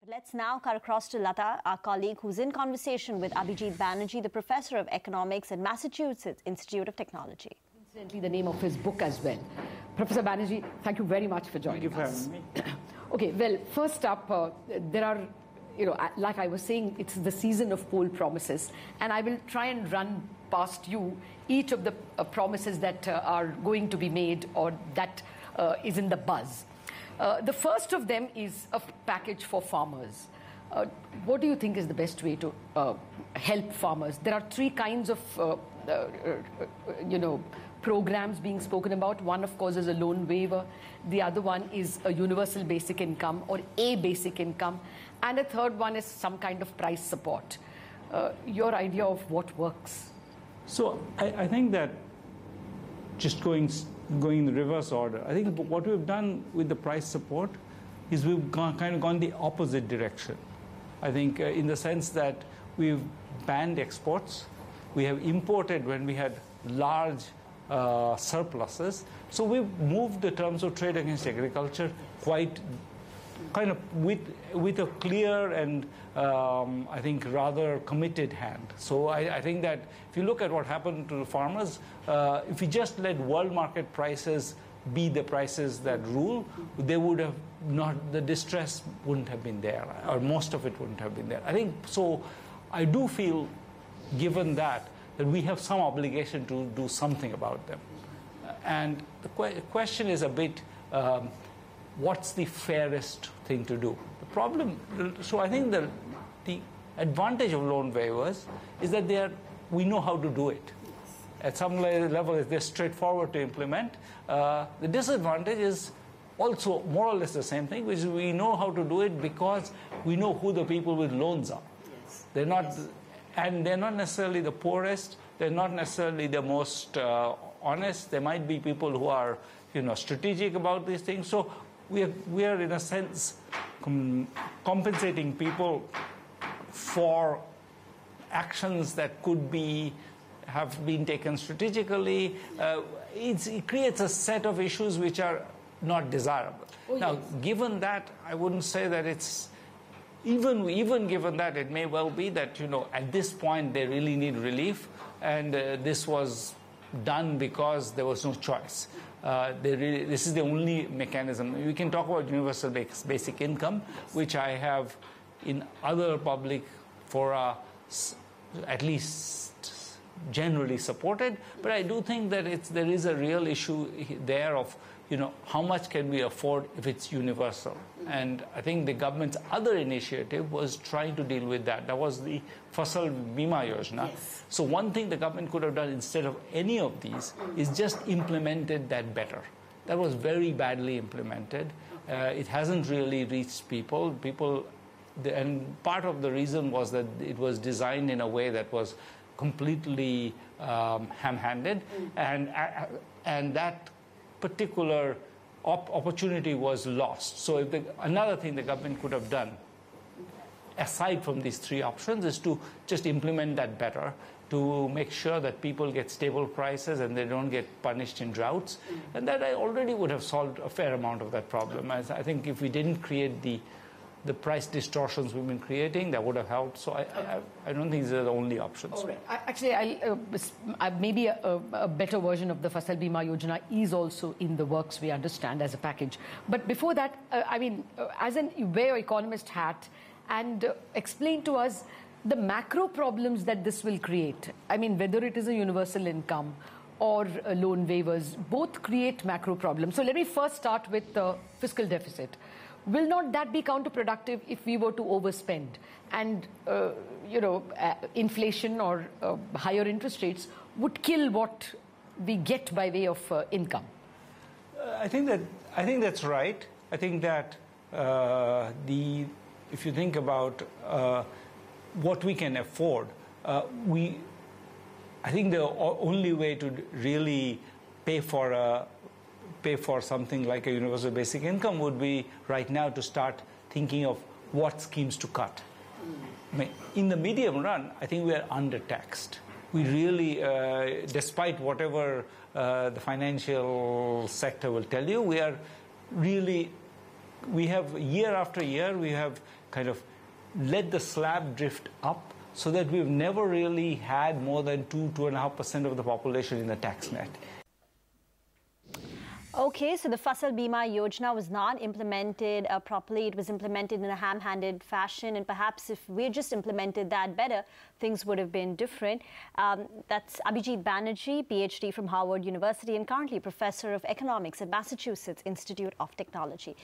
Let's now cut across to Lata, our colleague, who's in conversation with Abhijit Banerjee, the professor of economics at Massachusetts Institute of Technology. Incidentally, the name of his book as well. Professor Banerjee, thank you very much for joining us. Thank you for having me. Okay, well, first up, there are, like I was saying, it's the season of poll promises, and I will try and run past you each of the promises that are going to be made or that is in the buzz. The first of them is a package for farmers. What do you think is the best way to help farmers? There are three kinds of, programs being spoken about. One, of course, is a loan waiver. The other one is a universal basic income or a basic income. And a third one is some kind of price support. Your idea of what works? So I think that just going in the reverse order, I think what we've done with the price support is we've kind of gone the opposite direction. I think in the sense that we've banned exports. We have imported when we had large surpluses. So we've moved the terms of trade against agriculture quite kind of with a clear and I think rather committed hand. So I think that if you look at what happened to the farmers, if we just let world market prices be the prices that rule, they would have not, the distress wouldn't have been there, or most of it wouldn't have been there. I think so. I do feel, given that we have some obligation to do something about them. And the question is a bit, what's the fairest thing to do? The problem, so I think the advantage of loan waivers is that we know how to do it. At some level, they're straightforward to implement. The disadvantage is also more or less the same thing, which is we know how to do it because we know who the people with loans are. Yes. They're not, and they're not necessarily the poorest. They're not necessarily the most honest. There might be people who are, strategic about these things. So we are in a sense compensating people for actions that could have been taken strategically. It creates a set of issues which are not desirable. Oh, now, yes. Given that, I wouldn't say that it's even given that, it may well be that at this point they really need relief, and this was done because there was no choice. This is the only mechanism. We can talk about universal basic income, which I have in other public fora at least generally supported, but I do think that there is a real issue there of how much can we afford if it's universal. And I think the government's other initiative was trying to deal with that. That was the Fasal Bima Yojana. Yes. So one thing the government could have done instead of any of these is just implemented that better. That was very badly implemented. It hasn't really reached people. And part of the reason was that it was designed in a way that was completely ham-handed, and that particular opportunity was lost. So another thing the government could have done, aside from these three options, is to just implement that better, to make sure that people get stable prices and they don't get punished in droughts. And that already would have solved a fair amount of that problem. I think if we didn't create the price distortions we've been creating, that would have helped. So I don't think these are the only options. All right. Actually, maybe a better version of the Fasal Bima Yojana is also in the works, we understand, as a package. But before that, wear your economist hat and explain to us the macro problems that this will create. I mean, whether it is a universal income or loan waivers, both create macro problems. So let me first start with the fiscal deficit. Will not that be counterproductive if we were to overspend and, inflation or higher interest rates would kill what we get by way of income? I think that's right. I think that if you think about what we can afford, I think the only way to really pay for something like a universal basic income would be right now to start thinking of what schemes to cut. I mean, in the medium run, I think we are undertaxed. We really, despite whatever the financial sector will tell you, we have year after year, we have kind of let the slab drift up so that we've never really had more than 2.5% of the population in the tax net. Okay, so the Fasal Bima Yojana was not implemented properly. It was implemented in a ham-handed fashion, and perhaps if we had just implemented that better, things would have been different. That's Abhijit Banerjee, PhD from Harvard University and currently professor of economics at Massachusetts Institute of Technology.